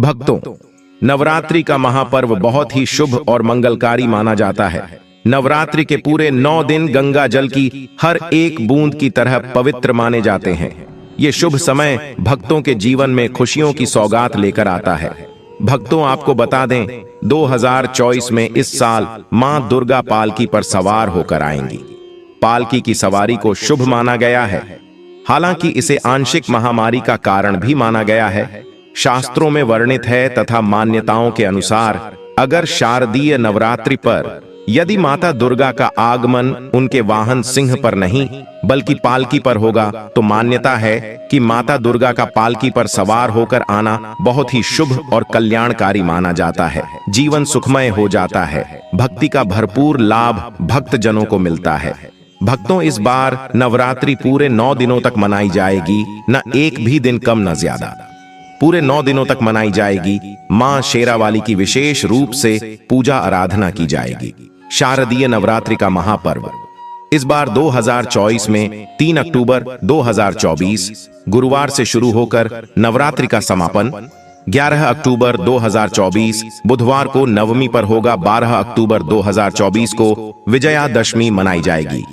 भक्तों, नवरात्रि का महापर्व बहुत ही शुभ और मंगलकारी माना जाता है। नवरात्रि के पूरे 9 दिन गंगा जल की हर एक बूंद की तरह पवित्र माने जाते हैं। ये शुभ समय भक्तों के जीवन में खुशियों की सौगात लेकर आता है। भक्तों, आपको बता दें, 2024 में इस साल मां दुर्गा पालकी पर सवार होकर आएंगी। पालकी की सवारी को शुभ माना गया है। हालांकि इसे आंशिक महामारी का कारण भी माना गया है। शास्त्रों में वर्णित है तथा मान्यताओं के अनुसार अगर शारदीय नवरात्रि पर यदि माता दुर्गा का आगमन उनके वाहन सिंह पर नहीं बल्कि पालकी पर होगा तो मान्यता है कि माता दुर्गा का पालकी पर सवार होकर आना बहुत ही शुभ और कल्याणकारी माना जाता है। जीवन सुखमय हो जाता है। भक्ति का भरपूर लाभ भक्त जनों को मिलता है। भक्तों, इस बार नवरात्रि पूरे 9 दिनों तक मनाई जाएगी, न एक भी दिन कम न ज्यादा। पूरे 9 दिनों तक मनाई जाएगी। मां शेरावाली की विशेष रूप से पूजा आराधना की जाएगी। शारदीय नवरात्रि का महापर्व इस बार 2024 में 3 अक्टूबर 2024 गुरुवार से शुरू होकर नवरात्रि का समापन 11 अक्टूबर 2024 बुधवार को नवमी पर होगा। 12 अक्टूबर 2024 को विजयादशमी मनाई जाएगी।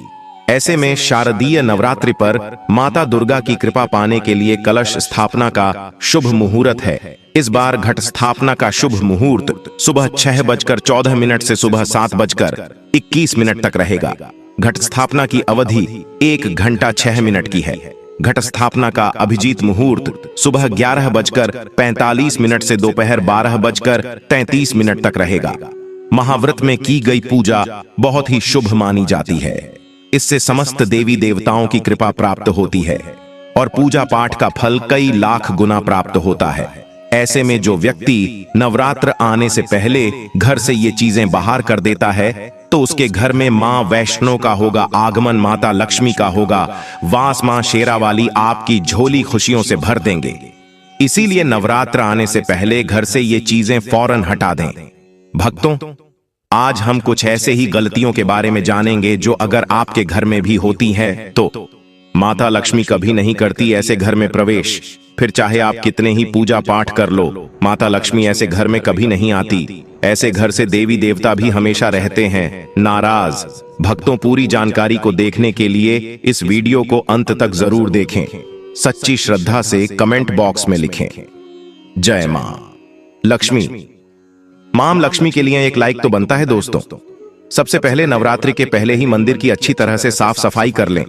ऐसे में शारदीय नवरात्रि पर माता दुर्गा की कृपा पाने के लिए कलश स्थापना का शुभ मुहूर्त है। इस बार घट स्थापना का शुभ मुहूर्त सुबह 6:14 से सुबह 7:21 तक रहेगा। घट स्थापना की अवधि 1 घंटा 6 मिनट की है। घट स्थापना का अभिजीत मुहूर्त सुबह 11:45 से दोपहर 12:33 तक रहेगा। महाव्रत में की गई पूजा बहुत ही शुभ मानी जाती है। इससे समस्त देवी देवताओं की कृपा प्राप्त होती है और पूजा पाठ का फल कई लाख गुना प्राप्त होता है। ऐसे में जो व्यक्ति नवरात्र आने से पहले घर से ये चीजें बाहर कर देता है तो उसके घर में मां वैष्णो का होगा आगमन, माता लक्ष्मी का होगा वास। मां शेरावाली आपकी झोली खुशियों से भर देंगे। इसीलिए नवरात्र आने से पहले घर से ये चीजें फौरन हटा दें। भक्तों, आज हम कुछ ऐसे ही गलतियों के बारे में जानेंगे जो अगर आपके घर में भी होती हैं तो माता लक्ष्मी कभी नहीं करती ऐसे घर में प्रवेश। फिर चाहे आप कितने ही पूजा पाठ कर लो, माता लक्ष्मी ऐसे घर में कभी नहीं आती। ऐसे घर से देवी देवता भी हमेशा रहते हैं नाराज। भक्तों, पूरी जानकारी को देखने के लिए इस वीडियो को अंत तक जरूर देखें। सच्ची श्रद्धा से कमेंट बॉक्स में लिखें, जय मां लक्ष्मी। मां लक्ष्मी के लिए एक लाइक तो बनता है दोस्तों। सबसे पहले नवरात्रि के पहले ही मंदिर की अच्छी तरह से साफ सफाई कर लें।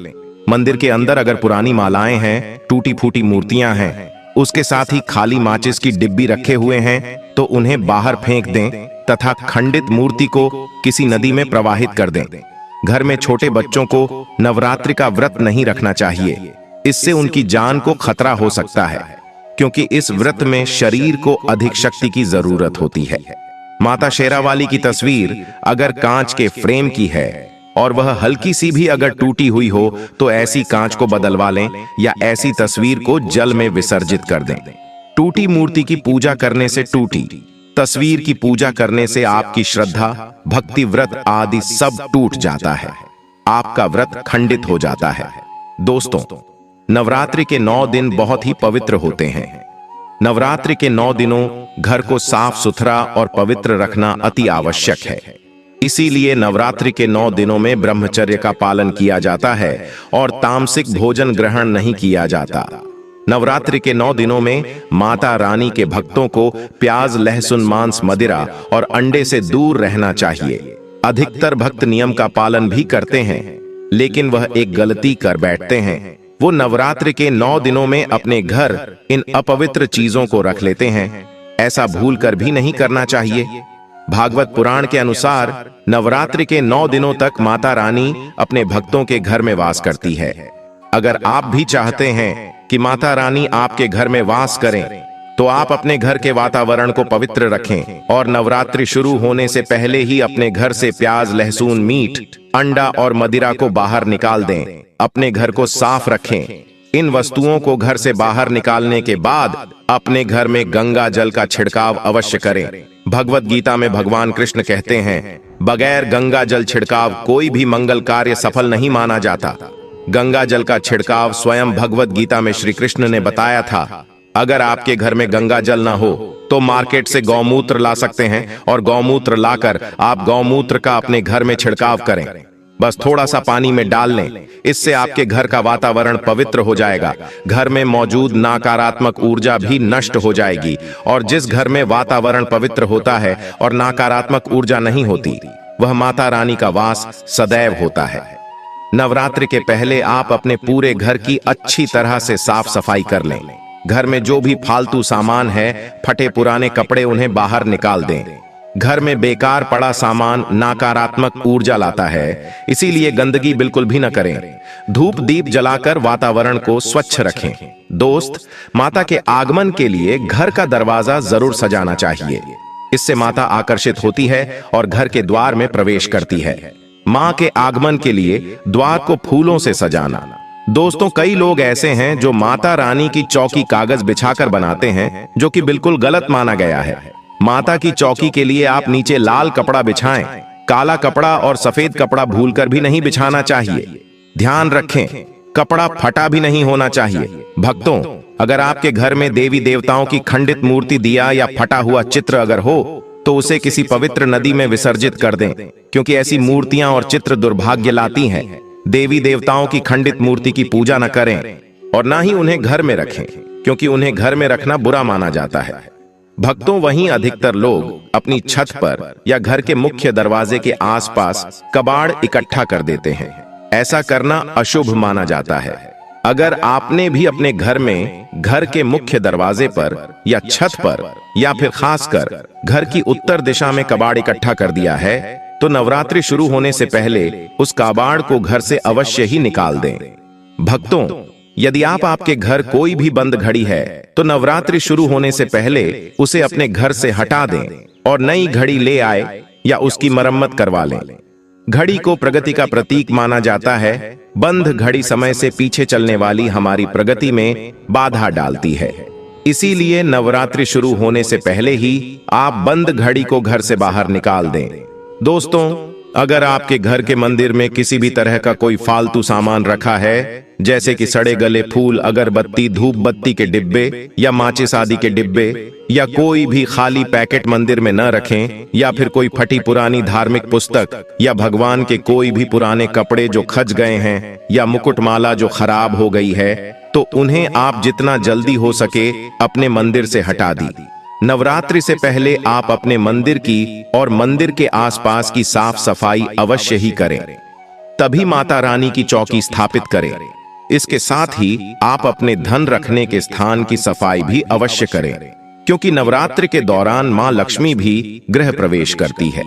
मंदिर के अंदर अगर पुरानी मालाएं हैं, टूटी फूटी मूर्तियां हैं, उसके साथ ही खाली माचिस की डिब्बी रखे हुए हैं तो उन्हें बाहर फेंक दें तथा खंडित मूर्ति को किसी नदी में प्रवाहित कर दें। घर में छोटे बच्चों को नवरात्रि का व्रत नहीं रखना चाहिए। इससे उनकी जान को खतरा हो सकता है, क्योंकि इस व्रत में शरीर को अधिक शक्ति की जरूरत होती है। माता शेरावाली की तस्वीर अगर कांच के फ्रेम की है और वह हल्की सी भी अगर टूटी हुई हो तो ऐसी कांच को बदलवा लें या ऐसी तस्वीर को जल में विसर्जित कर दें। टूटी मूर्ति की पूजा करने से, टूटी तस्वीर की पूजा करने से आपकी श्रद्धा, भक्ति, व्रत आदि सब टूट जाता है। आपका व्रत खंडित हो जाता है। दोस्तों, नवरात्रि के 9 दिन बहुत ही पवित्र होते हैं। नवरात्रि के 9 दिनों घर को साफ सुथरा और पवित्र रखना अति आवश्यक है। इसीलिए नवरात्रि के 9 दिनों में ब्रह्मचर्य का पालन किया जाता है और तामसिक भोजन ग्रहण नहीं किया जाता। नवरात्रि के 9 दिनों में माता रानी के भक्तों को प्याज, लहसुन, मांस, मदिरा और अंडे से दूर रहना चाहिए। अधिकतर भक्त नियम का पालन भी करते हैं, लेकिन वह एक गलती कर बैठते हैं। वो नवरात्रि के 9 दिनों में अपने घर इन अपवित्र चीजों को रख लेते हैं। ऐसा भूल कर भी नहीं करना चाहिए। भागवत पुराण के अनुसार नवरात्रि के 9 दिनों तक माता रानी अपने भक्तों के घर में वास करती है। अगर आप भी चाहते हैं कि माता रानी आपके घर में वास करें तो आप अपने घर के वातावरण को पवित्र रखें और नवरात्रि शुरू होने से पहले ही अपने घर से प्याज, लहसुन, मीट, अंडा और मदिरा को बाहर निकाल दें। अपने घर को साफ रखें। इन वस्तुओं को घर से बाहर निकालने के बाद अपने घर में गंगा जल का छिड़काव अवश्य करें। भगवत गीता में भगवान कृष्ण कहते हैं, बगैर गंगा जल छिड़काव कोई भी मंगल कार्य सफल नहीं माना जाता। गंगा जल का छिड़काव स्वयं भगवत गीता में श्री कृष्ण ने बताया था। अगर आपके घर में गंगा जल ना हो तो मार्केट से गौमूत्र ला सकते हैं और गौमूत्र लाकर आप गौमूत्र का अपने घर में छिड़काव करें। बस थोड़ा सा पानी में डाल लें, इससे आपके घर का वातावरण पवित्र हो जाएगा। घर में मौजूद नकारात्मक ऊर्जा भी नष्ट हो जाएगी और जिस घर में वातावरण पवित्र होता है और नकारात्मक ऊर्जा नहीं होती, वह माता रानी का वास सदैव होता है। नवरात्रि के पहले आप अपने पूरे घर की अच्छी तरह से साफ सफाई कर लें। घर में जो भी फालतू सामान है, फटे पुराने कपड़े, उन्हें बाहर निकाल दें। घर में बेकार पड़ा सामान नकारात्मक ऊर्जा लाता है, इसीलिए गंदगी बिल्कुल भी न करें। धूप दीप जलाकर वातावरण को स्वच्छ रखें। दोस्त, माता के आगमन के लिए घर का दरवाजा जरूर सजाना चाहिए। इससे माता आकर्षित होती है और घर के द्वार में प्रवेश करती है। मां के आगमन के लिए द्वार को फूलों से सजाना। दोस्तों, कई लोग ऐसे हैं जो माता रानी की चौकी कागज बिछाकर बनाते हैं, जो कि बिल्कुल गलत माना गया है। माता की चौकी के लिए आप नीचे लाल कपड़ा बिछाएं। काला कपड़ा और सफेद कपड़ा भूलकर भी नहीं बिछाना चाहिए। ध्यान रखें, कपड़ा फटा भी नहीं होना चाहिए। भक्तों, अगर आपके घर में देवी देवताओं की खंडित मूर्ति, दिया या फटा हुआ चित्र अगर हो तो उसे किसी पवित्र नदी में विसर्जित कर दें, क्योंकि ऐसी मूर्तियां और चित्र दुर्भाग्य लाती हैं। देवी देवताओं की खंडित मूर्ति की पूजा न करें और ना ही उन्हें घर में रखें, क्योंकि उन्हें घर में रखना बुरा माना जाता है। भक्तों, वहीं अधिकतर लोग अपनी छत पर या घर के मुख्य दरवाजे के आसपास कबाड़ इकट्ठा कर देते हैं। ऐसा करना अशुभ माना जाता है। अगर आपने भी अपने घर में घर के मुख्य दरवाजे पर या छत पर या फिर खासकर घर की उत्तर दिशा में कबाड़ इकट्ठा कर दिया है, तो नवरात्रि शुरू होने से पहले उस कबाड़ को घर से अवश्य ही निकाल दें। भक्तों, यदि आपके घर कोई भी बंद घड़ी है तो नवरात्रि शुरू होने से पहले उसे अपने घर से हटा दें और नई घड़ी ले आए या उसकी मरम्मत करवा लें। घड़ी को प्रगति का प्रतीक माना जाता है। बंद घड़ी समय से पीछे चलने वाली हमारी प्रगति में बाधा डालती है। इसीलिए नवरात्रि शुरू होने से पहले ही आप बंद घड़ी को घर से बाहर निकाल दें। दोस्तों, अगर आपके घर के मंदिर में किसी भी तरह का कोई फालतू सामान रखा है, जैसे कि सड़े गले फूल, अगरबत्ती, धूप बत्ती के डिब्बे या माचिस आदि के डिब्बे, या कोई भी खाली पैकेट मंदिर में न रखें, या फिर कोई फटी पुरानी धार्मिक पुस्तक या भगवान के कोई भी पुराने कपड़े जो खच गए हैं या मुकुटमाला जो खराब हो गई है, तो उन्हें आप जितना जल्दी हो सके अपने मंदिर से हटा दी। नवरात्रि से पहले आप अपने मंदिर की और मंदिर के आसपास की साफ सफाई अवश्य ही करें, तभी माता रानी की चौकी स्थापित करें। इसके साथ ही आप अपने धन रखने के स्थान की सफाई भी अवश्य करें, क्योंकि नवरात्रि के दौरान मां लक्ष्मी भी गृह प्रवेश करती है।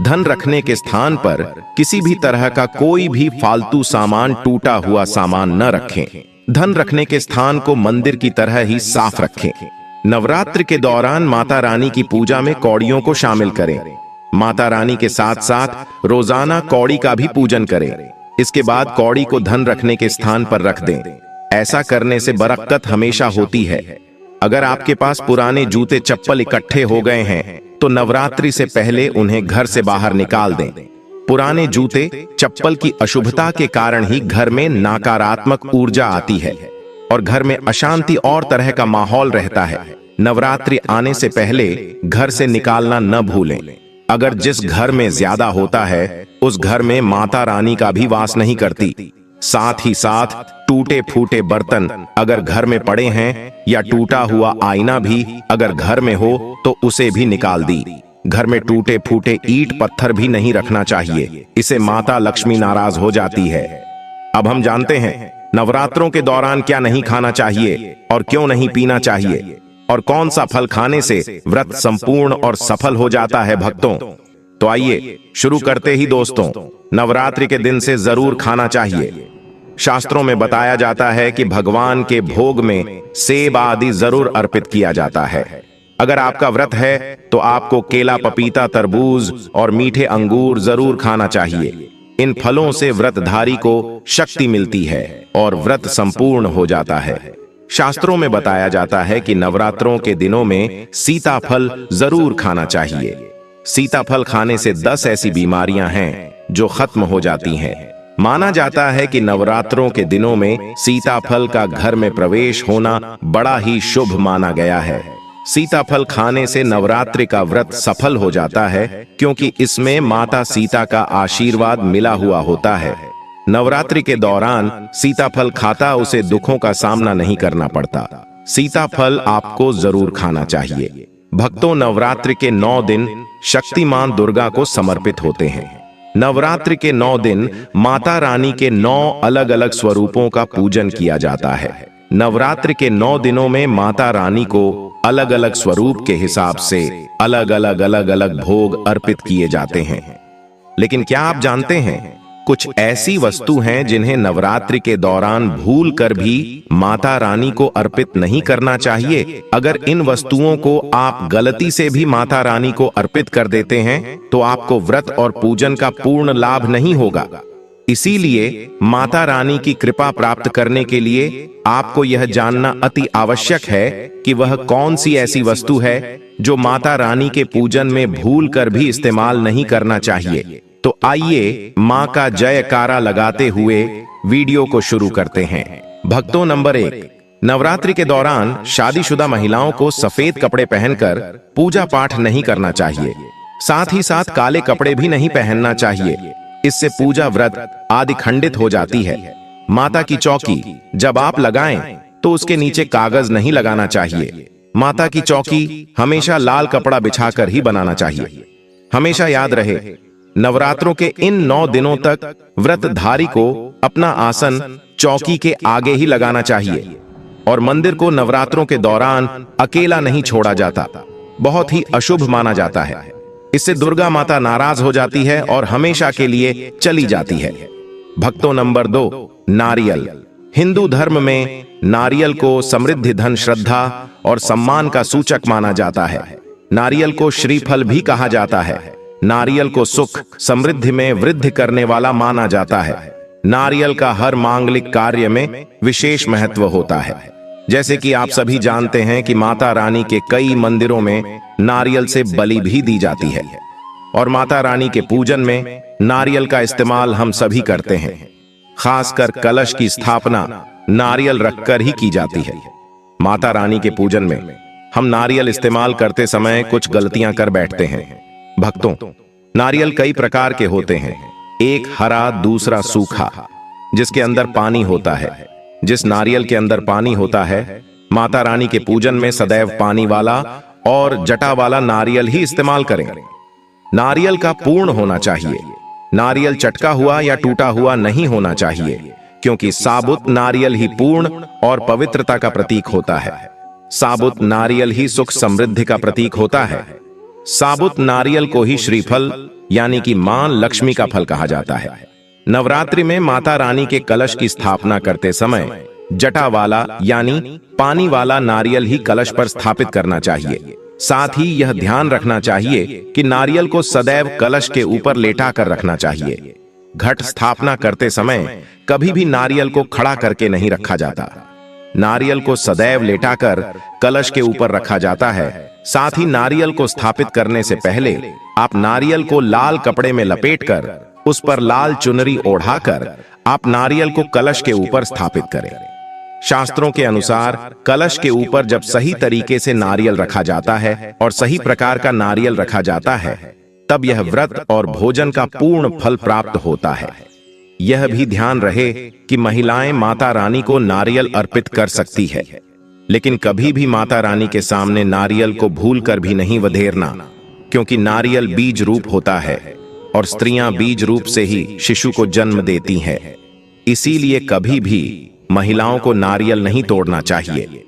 धन रखने के स्थान पर किसी भी तरह का कोई भी फालतू सामान, टूटा हुआ सामान न रखें। धन रखने के स्थान को मंदिर की तरह ही साफ रखें। नवरात्रि के दौरान माता रानी की पूजा में कौड़ियों को शामिल करें। माता रानी के साथ साथ रोजाना कौड़ी का भी पूजन करें। इसके बाद कौड़ी को धन रखने के स्थान पर रख दें। ऐसा करने से बरकत हमेशा होती है। अगर आपके पास पुराने जूते चप्पल इकट्ठे हो गए हैं तो नवरात्रि से पहले उन्हें घर से बाहर निकाल दें। पुराने जूते चप्पल की अशुभता के कारण ही घर में नकारात्मक ऊर्जा आती है और घर में अशांति और तरह का माहौल रहता है। नवरात्रि आने से पहले घर से निकालना न भूलें। अगर जिस घर में ज्यादा होता है उस घर में माता रानी का भी वास नहीं करती। साथ ही साथ टूटे फूटे बर्तन अगर घर में पड़े हैं या टूटा हुआ आईना भी अगर घर में हो तो उसे भी निकाल दी। घर में टूटे फूटे ईंट पत्थर भी नहीं रखना चाहिए, इसे माता लक्ष्मी नाराज हो जाती है। अब हम जानते हैं नवरात्रों के दौरान क्या नहीं खाना चाहिए और क्यों नहीं पीना चाहिए, और कौन सा फल खाने से व्रत संपूर्ण और सफल हो जाता है। भक्तों, तो आइए शुरू करते ही दोस्तों। नवरात्रि के दिन से जरूर खाना चाहिए। शास्त्रों में बताया जाता है कि भगवान के भोग में सेब आदि जरूर अर्पित किया जाता है। अगर आपका व्रत है तो आपको केला, पपीता, तरबूज और मीठे अंगूर जरूर खाना चाहिए। इन फलों से व्रतधारी को शक्ति मिलती है और व्रत संपूर्ण हो जाता है। शास्त्रों में बताया जाता है कि नवरात्रों के दिनों में सीताफल जरूर खाना चाहिए। सीताफल खाने से 10 ऐसी बीमारियां हैं जो खत्म हो जाती हैं। माना जाता है कि नवरात्रों के दिनों में सीताफल का घर में प्रवेश होना बड़ा ही शुभ माना गया है। सीताफल खाने से नवरात्रि का व्रत सफल हो जाता है, क्योंकि इसमें माता सीता का आशीर्वाद मिला हुआ होता है। नवरात्रि के दौरान सीताफल खाता उसे दुखों का सामना नहीं करना पड़ता। सीताफल आपको जरूर खाना चाहिए। भक्तों, नवरात्रि के 9 दिन शक्तिमान दुर्गा को समर्पित होते हैं। नवरात्रि के 9 दिन माता रानी के 9 अलग अलग स्वरूपों का पूजन किया जाता है। नवरात्रि के 9 दिनों में माता रानी को अलग अलग स्वरूप के हिसाब से अलग अलग भोग अर्पित किए जाते हैं। लेकिन क्या आप जानते हैं, कुछ ऐसी वस्तु हैं जिन्हें नवरात्रि के दौरान भूल कर भी माता रानी को अर्पित नहीं करना चाहिए। अगर इन वस्तुओं को आप गलती से भी माता रानी को अर्पित कर देते हैं तो आपको व्रत और पूजन का पूर्ण लाभ नहीं होगा। इसीलिए माता रानी की कृपा प्राप्त करने के लिए आपको यह जानना अति आवश्यक है कि वह कौन सी ऐसी वस्तु है जो माता रानी के पूजन में भूल कर भी इस्तेमाल नहीं करना चाहिए। तो आइए मां का जयकारा लगाते हुए वीडियो को शुरू करते हैं। भक्तों, नंबर 1, नवरात्रि के दौरान शादीशुदा महिलाओं को सफेद कपड़े पहनकर पूजा पाठ नहीं करना चाहिए। साथ ही साथ काले कपड़े भी नहीं पहनना चाहिए। इससे पूजा व्रत आदि खंडित हो जाती है। माता की चौकी जब आप लगाएं तो उसके नीचे कागज नहीं लगाना चाहिए। माता की चौकी हमेशा लाल कपड़ा बिछाकर ही बनाना चाहिए। हमेशा याद रहे, नवरात्रों के इन 9 दिनों तक व्रतधारी को अपना आसन चौकी के आगे ही लगाना चाहिए और मंदिर को नवरात्रों के दौरान अकेला नहीं छोड़ा जाता। बहुत ही अशुभ माना जाता है। इससे दुर्गा माता नाराज हो जाती है और हमेशा के लिए चली जाती है। भक्तों, नंबर 2, नारियल। हिंदू धर्म में नारियल को समृद्धि, धन, श्रद्धा और सम्मान का सूचक माना जाता है। नारियल को श्रीफल भी कहा जाता है। नारियल को सुख समृद्धि में वृद्धि करने वाला माना जाता है। नारियल का हर मांगलिक कार्य में विशेष महत्व होता है। जैसे कि आप सभी जानते हैं कि माता रानी के कई मंदिरों में नारियल से बलि भी दी जाती है और माता रानी के पूजन में नारियल का इस्तेमाल हम सभी करते हैं। खासकर कलश की स्थापना नारियल रखकर ही की जाती है। माता रानी के पूजन में हम नारियल इस्तेमाल करते समय कुछ गलतियां कर बैठते हैं। भक्तों, नारियल कई प्रकार के होते हैं। एक हरा, दूसरा सूखा, जिसके अंदर पानी होता है। जिस नारियल के अंदर पानी होता है, माता रानी के पूजन में सदैव पानी वाला और जटा वाला नारियल ही इस्तेमाल करें। नारियल का पूर्ण होना चाहिए। नारियल चटका हुआ या टूटा हुआ नहीं होना चाहिए, क्योंकि साबुत नारियल ही पूर्ण और पवित्रता का प्रतीक होता है। साबुत नारियल ही सुख समृद्धि का प्रतीक होता है। साबुत नारियल को ही श्रीफल यानी कि मां लक्ष्मी का फल कहा जाता है। नवरात्रि में माता रानी के कलश की स्थापना करते समय जटा वाला यानी पानी वाला नारियल ही कलश पर स्थापित करना चाहिए। साथ ही यह ध्यान रखना चाहिए कि नारियल को सदैव कलश के ऊपर लेटा कर रखना चाहिए। घट स्थापना करते समय कभी भी नारियल को खड़ा करके नहीं रखा जाता। नारियल को सदैव लेटाकर कलश के ऊपर रखा जाता है। साथ ही नारियल को स्थापित करने से पहले आप नारियल को लाल कपड़े में लपेटकर उस पर लाल चुनरी ओढ़ाकर आप नारियल को कलश के ऊपर स्थापित करें। शास्त्रों के अनुसार कलश के ऊपर जब सही तरीके से नारियल रखा जाता है और सही प्रकार का नारियल रखा जाता है, तब यह व्रत और भोजन का पूर्ण फल प्राप्त होता है। यह भी ध्यान रहे कि महिलाएं माता रानी को नारियल अर्पित कर सकती है, लेकिन कभी भी माता रानी के सामने नारियल को भूलकर भी नहीं वधेरना, क्योंकि नारियल बीज रूप होता है और स्त्रियां बीज रूप से ही शिशु को जन्म देती हैं। इसीलिए कभी भी महिलाओं को नारियल नहीं तोड़ना चाहिए।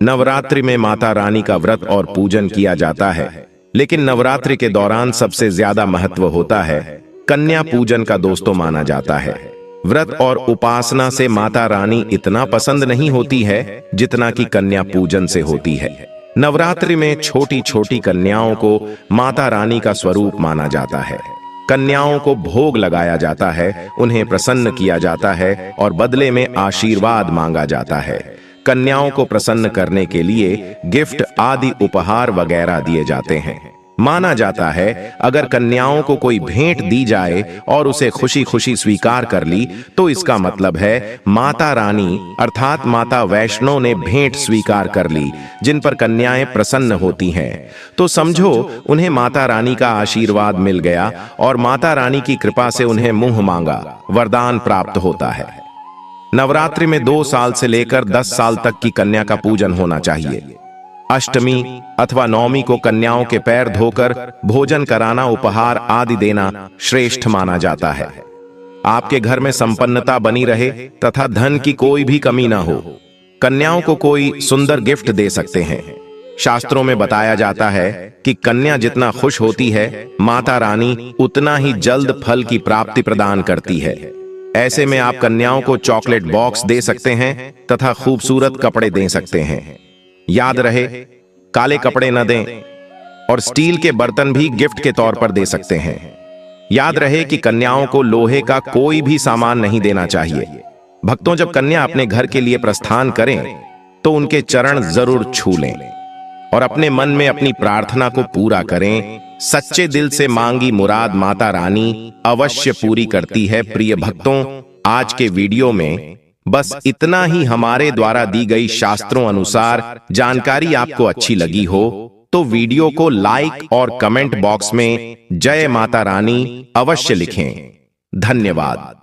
नवरात्रि में माता रानी का व्रत और पूजन किया जाता है, लेकिन नवरात्रि के दौरान सबसे ज्यादा महत्व होता है कन्या पूजन का। दोस्तों, माना जाता है व्रत और उपासना से माता रानी इतना पसंद नहीं होती है जितना कि कन्या पूजन से होती है। नवरात्रि में छोटी छोटी कन्याओं को माता रानी का स्वरूप माना जाता है। कन्याओं को भोग लगाया जाता है, उन्हें प्रसन्न किया जाता है और बदले में आशीर्वाद मांगा जाता है। कन्याओं को प्रसन्न करने के लिए गिफ्ट आदि उपहार वगैरह दिए जाते हैं। माना जाता है अगर कन्याओं को कोई भेंट दी जाए और उसे खुशी खुशी स्वीकार कर ली तो इसका मतलब है माता रानी अर्थात माता वैष्णो ने भेंट स्वीकार कर ली, जिन पर कन्याएं प्रसन्न होती हैं। तो समझो उन्हें माता रानी का आशीर्वाद मिल गया और माता रानी की कृपा से उन्हें मुंह मांगा वरदान प्राप्त होता है। नवरात्रि में 2 साल से लेकर 10 साल तक की कन्या का पूजन होना चाहिए। अष्टमी अथवा नवमी को कन्याओं के पैर धोकर भोजन कराना, उपहार आदि देना श्रेष्ठ माना जाता है। आपके घर में संपन्नता बनी रहे तथा धन की कोई भी कमी ना हो, कन्याओं को कोई सुंदर गिफ्ट दे सकते हैं। शास्त्रों में बताया जाता है कि कन्या जितना खुश होती है, माता रानी उतना ही जल्द फल की प्राप्ति प्रदान करती है। ऐसे में आप कन्याओं को चॉकलेट बॉक्स दे सकते हैं तथा खूबसूरत कपड़े दे सकते हैं। याद रहे, काले कपड़े न दें और स्टील के बर्तन भी गिफ्ट के तौर पर दे सकते हैं। याद रहे कि कन्याओं को लोहे का कोई भी सामान नहीं देना चाहिए। भक्तों, जब कन्या अपने घर के लिए प्रस्थान करें तो उनके चरण जरूर छू लें और अपने मन में अपनी प्रार्थना को पूरा करें। सच्चे दिल से मांगी मुराद माता रानी अवश्य पूरी करती है। प्रिय भक्तों, आज के वीडियो में बस इतना ही। हमारे द्वारा दी गई शास्त्रों अनुसार जानकारी आपको अच्छी लगी हो तो वीडियो को लाइक और कमेंट बॉक्स में जय माता रानी अवश्य लिखें। धन्यवाद।